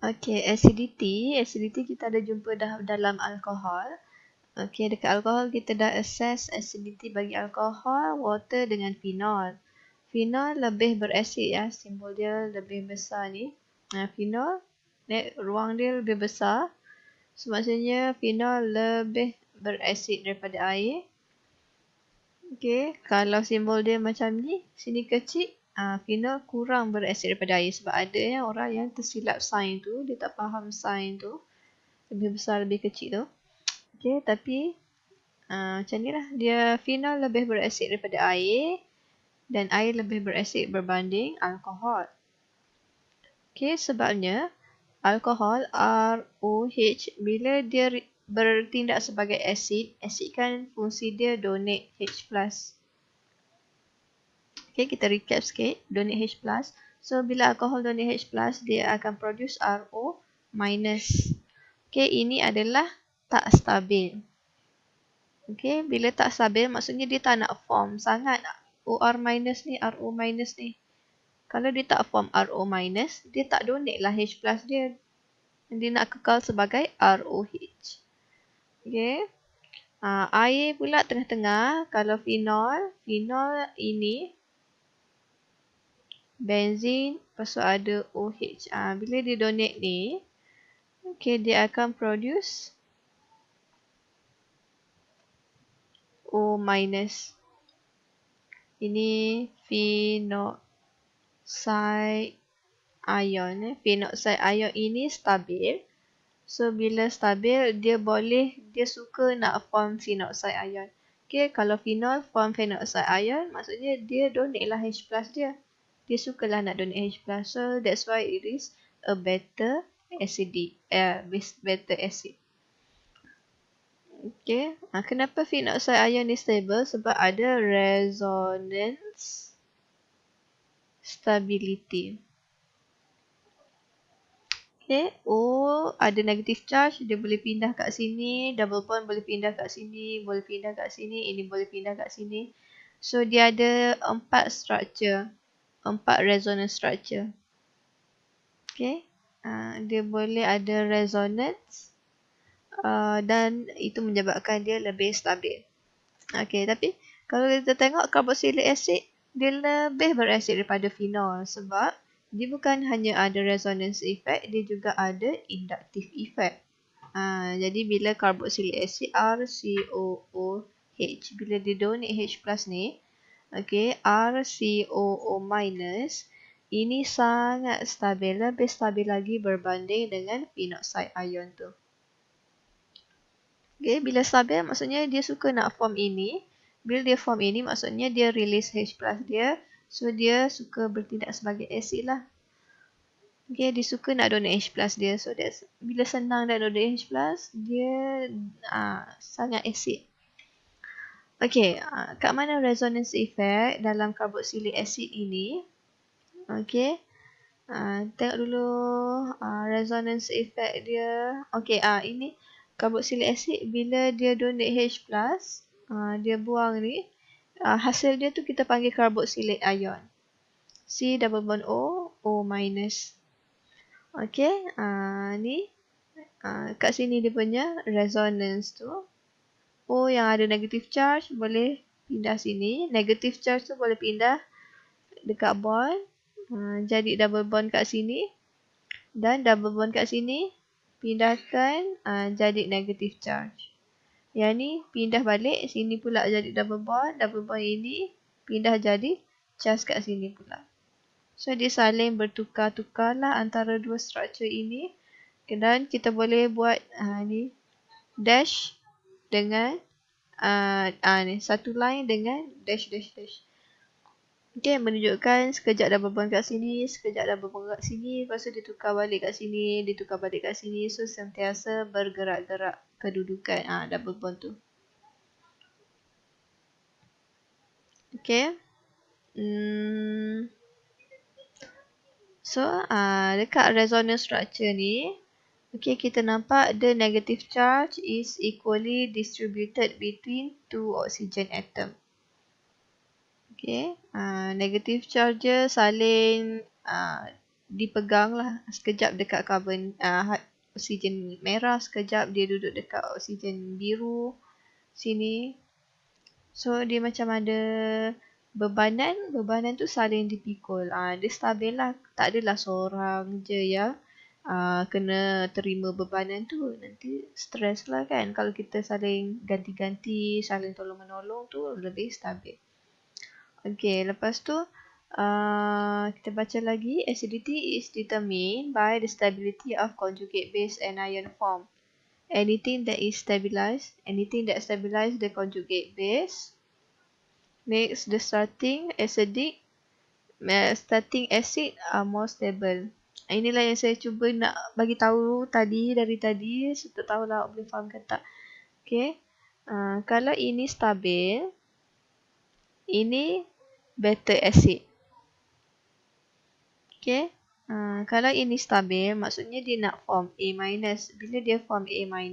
Okay, acidity kita ada jumpa dah dalam alkohol. Okay, dekat alkohol kita dah assess acidity bagi alkohol, water dengan phenol. Phenol lebih berasid ya, simbol dia lebih besar ni. Phenol, ruang dia lebih besar. So, maksudnya phenol lebih berasid daripada air. Okay, kalau simbol dia macam ni, sini kecil, phenol kurang berasid daripada air. Sebab ada orang yang tersilap sign tu, dia tak faham sign tu. Lebih besar, lebih kecil tu. Okay, tapi macam ni lah. Dia phenol lebih berasid daripada air. Dan air lebih berasid berbanding alkohol. Okay, sebabnya alkohol ROH bila dia bertindak sebagai asid, asid kan fungsi dia donate H+. Okay, kita recap sikit. Donate H+. So, bila alkohol donate H+, dia akan produce RO-. Okay, ini adalah tak stabil. Okay, bila tak stabil, maksudnya dia tak nak form sangat OR- ni, RO- ni. Kalau dia tak form RO-, dia tak donate lah H+ dia. Dia nak kekal sebagai ROH. Okay. Air pula tengah-tengah. Kalau phenol ini benzene, lepas tu ada OH. Bila dia donate ni, okay, dia akan produce O-. Ini phenoxide ion. Phenoxide ion ini stabil. So, bila stabil, dia suka nak form phenoxide ion. Okay, kalau phenol form phenoxide ion, maksudnya dia donate lah H+ dia. Dia sukalah nak donate H+. So, that's why it is a better acid. Better acid. Okay, kenapa phenoxide ion ni stable? Sebab ada resonance stability. Okay, O ada negative charge, dia boleh pindah kat sini, double bond boleh pindah kat sini, boleh pindah kat sini, ini boleh pindah kat sini. So, dia ada 4 structure, 4 resonance structure. Okay, dia boleh ada resonance dan itu menyebabkan dia lebih stabil. Okay, tapi kalau kita tengok carboxylic acid, dia lebih berasid daripada phenol sebab dia bukan hanya ada resonance effect, dia juga ada inductive effect. Jadi bila carboxylic acid RCOOH, bila dia donate H+ ni, okay, RCOO- ini sangat stabil, lebih stabil lagi berbanding dengan phenoxide ion tu. Okay, bila stabil maksudnya dia suka nak form ini. Bila dia form ini maksudnya dia release H+ dia. So, dia suka bertindak sebagai acid lah. Okay, dia suka nak donate H+ dia. So, bila senang nak donate H+, dia sangat acid. Okay, kat mana resonance effect dalam carboxylic acid ini? Okay, tengok dulu resonance effect dia. Okay, ini carboxylic acid bila dia donate H+, dia buang ni, hasil dia tu kita panggil carboxylate ion. C double bond O, O-. Okay, ni kat sini dia punya resonance tu. O yang ada negative charge boleh pindah sini. Negative charge tu boleh pindah dekat bond. Jadi double bond kat sini. Dan double bond kat sini pindahkan jadi negative charge. Yang ni pindah balik, sini pula jadi double bond ini pindah jadi charge kat sini pula. So, dia saling bertukar-tukar lah antara dua structure ini. Dan kita boleh buat ni dash dengan ni satu line dengan dash. Okay, menunjukkan sekejap double bond kat sini, sekejap double bond kat sini, lepas tu ditukar balik kat sini, ditukar balik kat sini. So, sentiasa bergerak-gerak kedudukan double bond tu. Okay. So, dekat resonance structure ni, okay, kita nampak the negative charge is equally distributed between two oxygen atom. Okay, negative charge saling dipegang lah. Sekejap dekat karbon oksigen merah, sekejap dia duduk dekat oksigen biru sini. So dia macam ada bebanan tu saling dipikul. Dia stabil lah. Tak adalah seorang je ya kena terima bebanan tu. Nanti stres lah kan. Kalau kita saling ganti-ganti, saling tolong-menolong tu lebih stabil. Okay, lepas tu kita baca lagi. Acidity is determined by the stability of conjugate base and ion form. Anything that stabilize the conjugate base makes the starting acid more stable. Inilah yang saya cuba nak bagi tahu dari tadi. Saya tak tahulah boleh faham ke tak. Okay. Kalau ini stabil, ini better acid. Okay. Kalau ini stabil, maksudnya dia nak form A-. Bila dia form A-,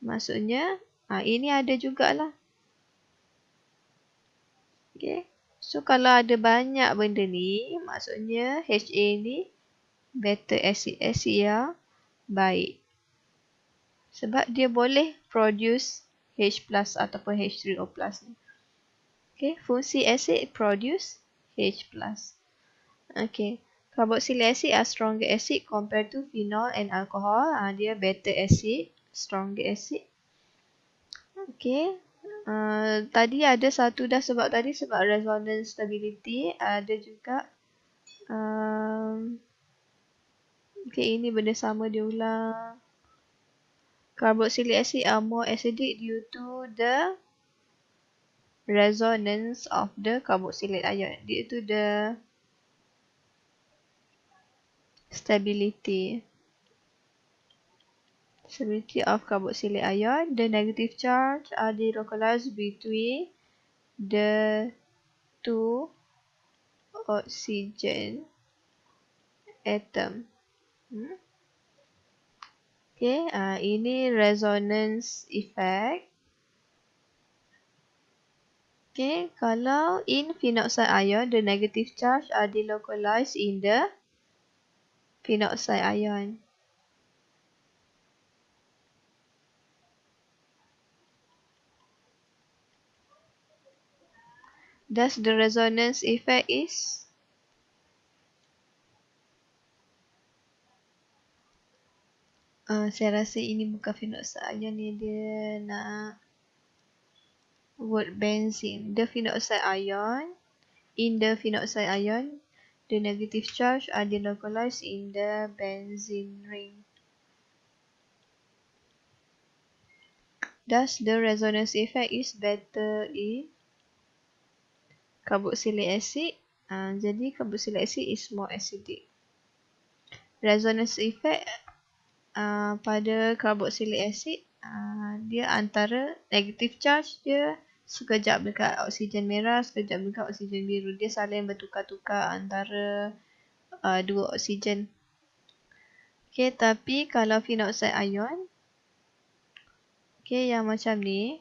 maksudnya ini ada jugalah. Okay. So, kalau ada banyak benda ni, maksudnya HA ni better acid yang baik. Sebab dia boleh produce H plus ataupun H3O plus ni. Okay. Fungsi acid produce H plus. Okay. Carboxylic acid are stronger acid compared to phenol and alcohol. Dia better acid, stronger acid. Okay. Tadi ada satu dah sebab resonance stability. Ada juga okay, ini benda sama dia ulang. Carboxylic acid are more acidic due to the resonance of the carboxylate ion. Due to the stability of carboxylate ion, the negative charge are delocalized between the two oxygen atom. Okay, ini resonance effect. Okay, kalau in phenoxide ion, the negative charge are delocalized in the phenoxide ion. Thus, the resonance effect is saya rasa ini bukan phenoxide ion ni, dia nak word benzene. The phenoxide ion, in the phenoxide ion, the negative charge are delocalized in the benzene ring. Thus, the resonance effect is better in carboxylic acid. Jadi, carboxylic acid is more acidic. Resonance effect pada carboxylic acid, dia antara negative charge dia sekejap dekat oksigen merah, sekejap dekat oksigen biru. Dia saling bertukar-tukar antara dua oksigen. Okay, tapi kalau phenoxide ion, okay, yang macam ni,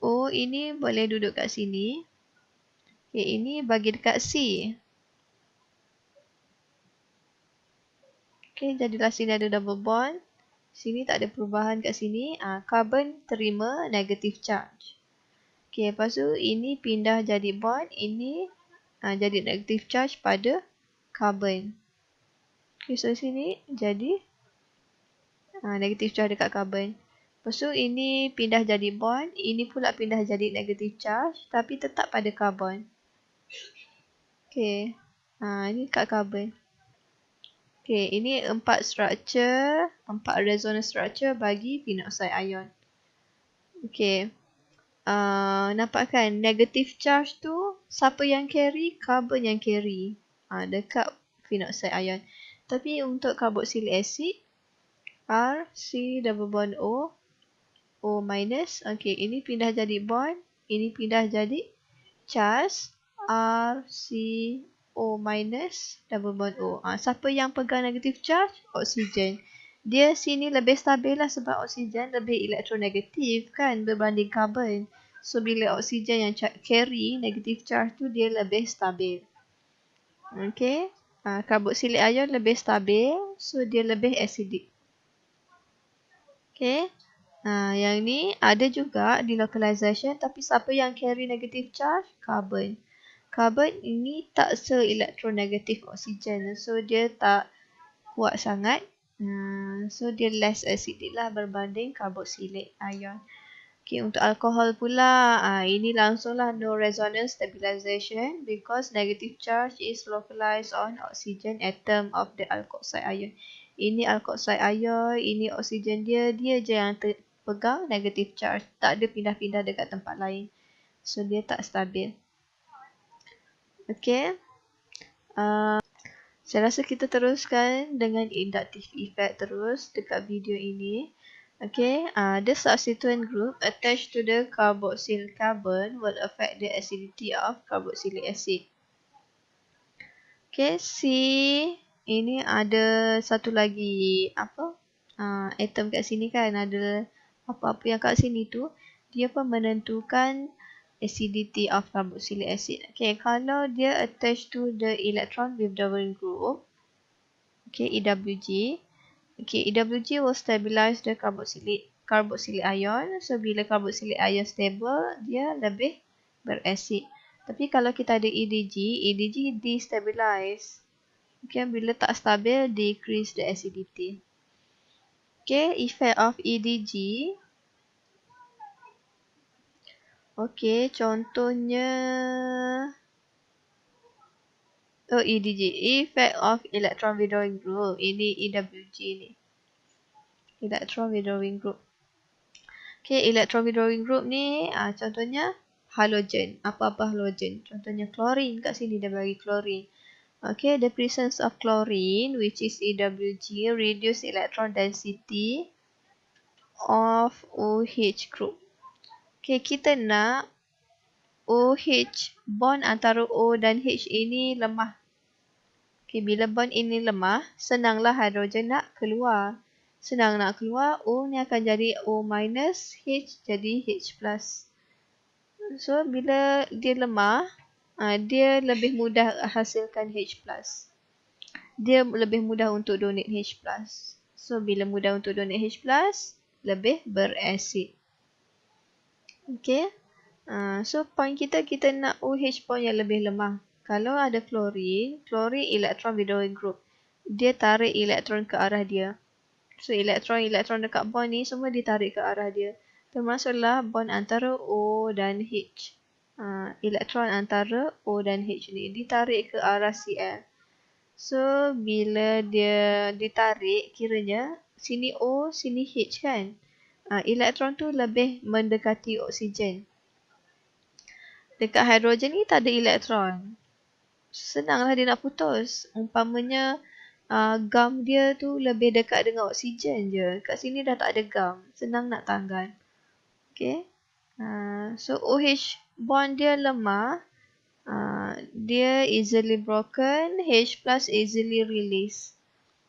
O ini boleh duduk kat sini. Okay, ini bagi dekat C. Okay, jadilah sini ada double bond. Sini tak ada perubahan kat sini. Carbon terima negative charge. Okay, lepas tu ini pindah jadi bond. Ini jadi negative charge pada carbon. Okay, so sini jadi negative charge dekat carbon. Lepas tu ini pindah jadi bond. Ini pula pindah jadi negative charge. Tapi tetap pada carbon. Okay, ini kat carbon. Okay, ini 4 resonance structure bagi phenoxide ion. Okay. Nampak kan negative charge tu siapa yang carry? Carbon yang carry dekat phenoxide ion. Tapi untuk carboxylic acid, R, C, double bond O, O minus. Okay, ini pindah jadi bond. Ini pindah jadi charge, R, C, O minus, double bond O. Siapa yang pegang negative charge? Oksigen. Dia sini lebih stabil lah sebab oksigen lebih elektronegatif kan berbanding carbon. So, bila oksigen yang carry negative charge tu dia lebih stabil. Okay. Karboksilik ion lebih stabil. So, dia lebih acidic. Okay. Yang ni ada juga delocalization. Tapi siapa yang carry negative charge? Carbon. Carbon ini tak se-elektronegatif oksigen. So, dia tak kuat sangat. So, dia less acidic lah berbanding karboksilik ion. Okay, untuk alkohol pula, ini langsunglah no resonance stabilization because negative charge is localized on oxygen atom of the alkoxide ion. Ini alkoxide ion, ini oksigen dia je yang pegang negative charge. Tak ada pindah-pindah dekat tempat lain. So, dia tak stabil. Okay. Saya rasa kita teruskan dengan inductive effect terus dekat video ini. Okay, the substituent group attached to the carboxyl carbon will affect the acidity of carboxylic acid. Okay, C ini ada satu lagi atom kat sini kan, ada apa-apa yang kat sini tu, dia pun menentukan acidity of carboxylic acid. Okay, kalau dia attached to the electron withdrawing group, okay, EWG. Okay, EWG will stabilize the carboxylic ion. So, bila carboxylic ion stable, dia lebih berasid. Tapi kalau kita ada EDG destabilize. Okay, bila tak stabil, decrease the acidity. Okay, effect of EDG. Okay, contohnya EDG, effect of electron withdrawing group. Ini EWG ni. Electron withdrawing group. Okay, electron withdrawing group ni contohnya halogen. Apa-apa halogen. Contohnya chlorine. Kat sini dia bagi chlorine. Okay, the presence of chlorine which is EWG reduce electron density of OH group. Okay, kita nak OH bond antara O dan H ini lemah. Okay, bila bond ini lemah, senanglah hidrogen nak keluar. Senang nak keluar, O ni akan jadi O minus, H jadi H plus. So, bila dia lemah, dia lebih mudah hasilkan H plus. Dia lebih mudah untuk donate H plus. So, bila mudah untuk donate H plus, lebih berasid. Okay. So, point kita nak OH bond yang lebih lemah. Kalau ada chlorine electron withdrawing group. Dia tarik elektron ke arah dia. So, elektron dekat bond ni semua ditarik ke arah dia. Termasuklah bond antara O dan H. Elektron antara O dan H ni ditarik ke arah Cl. So, bila dia ditarik, kiranya sini O, sini H kan. Elektron tu lebih mendekati oksigen. Dekat hidrogen ni tak ada elektron. Senanglah dia nak putus. Umpamanya gam dia tu lebih dekat dengan oksigen je. Kat sini dah tak ada gam. Senang nak tanggal. Okay. So OH bond dia lemah. Dia easily broken. H plus easily released.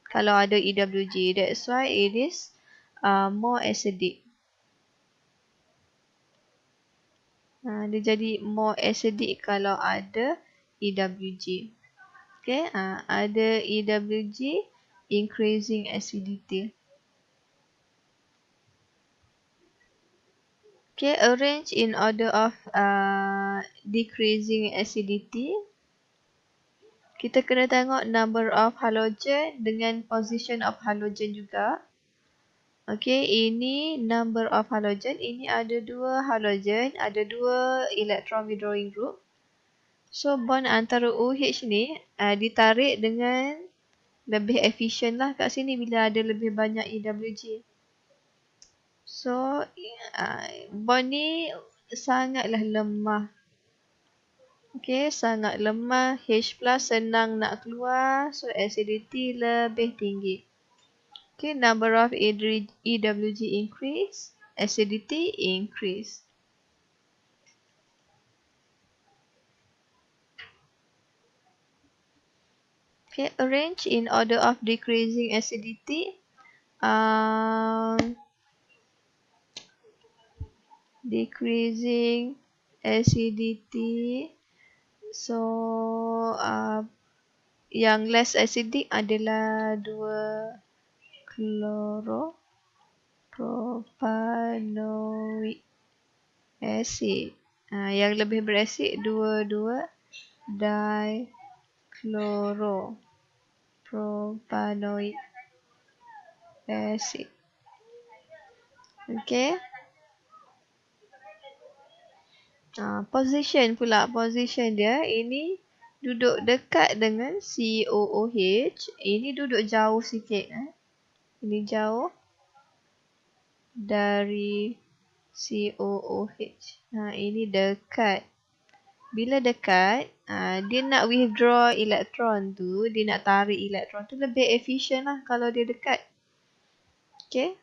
Kalau ada EWG. That's why it is more acidic. Dia jadi more acidic kalau ada EWG. Okay, ada EWG, increasing acidity. Okay, arrange in order of decreasing acidity. Kita kena tengok number of halogen dengan position of halogen juga. Okay, ini number of halogen. Ini ada 2 halogen, ada 2 electron withdrawing group. So, bond antara OH ni ditarik dengan lebih efisien lah kat sini bila ada lebih banyak EWG. So, bond ni sangatlah lemah. Okay, sangat lemah. H plus senang nak keluar. So, acidity lebih tinggi. Okay, number of EWG increase. Acidity increase. Okay, arrange in order of decreasing acidity. Decreasing acidity. So, Yang less acidic adalah 2-chloro-propanoic acid. Yang lebih berasid 2,2-dichloro-propanoic acid. Okey. Position pula. Position dia ini duduk dekat dengan COOH. Ini duduk jauh sikit. Ini jauh dari COOH. Ini dekat. Bila dekat, dia nak withdraw elektron tu, dia nak tarik elektron tu lebih efisien lah kalau dia dekat. Okay.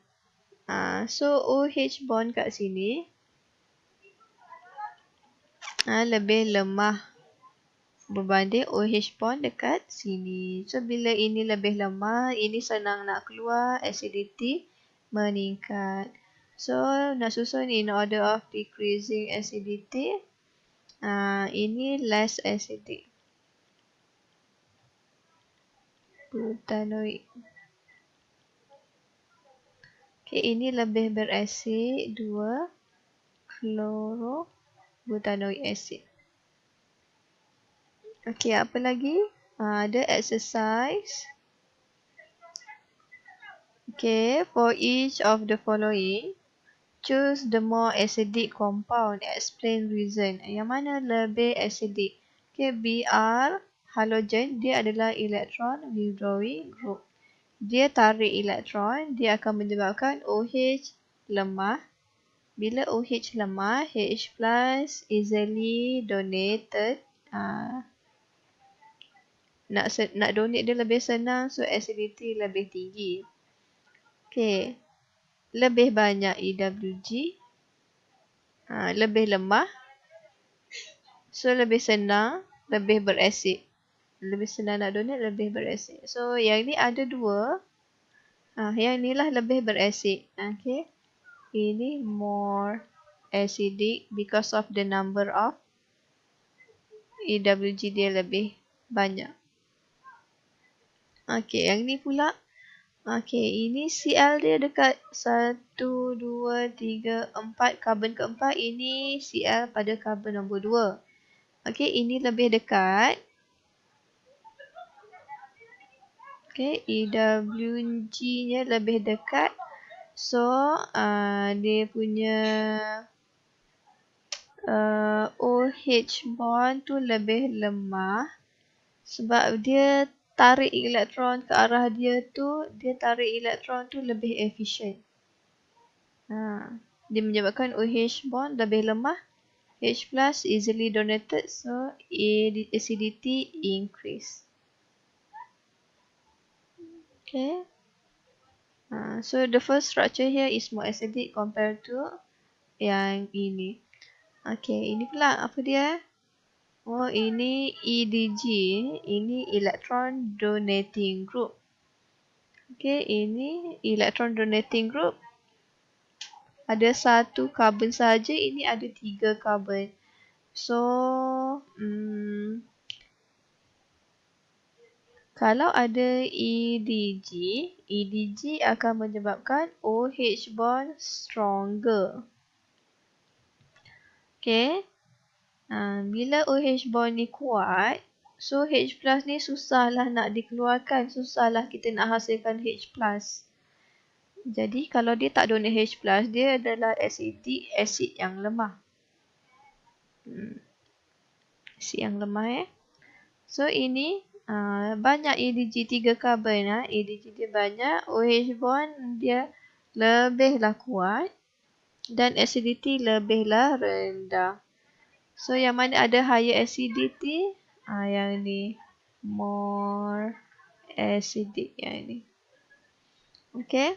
So OH bond kat sini lebih lemah berbanding OH bond dekat sini. So bila ini lebih lemah, ini senang nak keluar, acidity meningkat. So nak susun in order of decreasing acidity, ini less acidic. Butanoic. Okay, ini lebih berasid, 2-chloro-butanoic acid. Okay, apa lagi? Ada exercise. Okay, for each of the following, choose the more acidic compound. Explain reason. Yang mana lebih acidic? Okay, Br, halogen, dia adalah electron withdrawing group. Dia tarik elektron, dia akan menyebabkan OH lemah. Bila OH lemah, H plus easily donated. Nak donate dia lebih senang, so acidity lebih tinggi. Okay. Lebih banyak EWG. Lebih lemah. So lebih senang, lebih berasid. Lebih senang nak donate, lebih berasid. So yang ni ada dua. Yang ni lah lebih berasid. Okay. Ini more acidic because of the number of EWG dia lebih banyak. Okay, yang ni pula. Okay, ini Cl dia dekat 1, 2, 3, 4. Karbon keempat. Ini Cl pada karbon nombor 2. Okay, ini lebih dekat. Okay, EWG-nya lebih dekat. So, dia punya OH bond tu lebih lemah. Sebab dia tarik elektron ke arah dia tu, dia tarik elektron tu lebih efisien. Dia menyebabkan OH bond lebih lemah. H plus easily donated, so acidity increase. Okay. So the first structure here is more acidic compared to yang ini. Okay, ini pula apa dia? Oh, ini EDG. Ini electron donating group. Okay, ini electron donating group. Ada satu karbon saja, ini ada 3 karbon. So, kalau ada EDG, EDG akan menyebabkan OH bond stronger. Okay. Bila OH bond ni kuat, so H plus ni susahlah nak dikeluarkan. Susahlah kita nak hasilkan H plus. Jadi kalau dia tak donate H plus, dia adalah acidic, asid yang lemah. Asid yang lemah. So ini banyak EDG 3 karbon. EDG dia banyak, OH bond dia lebihlah kuat dan acidity lebihlah rendah. So yang mana ada higher acidity, yang ni more acidic yang ni. Okay.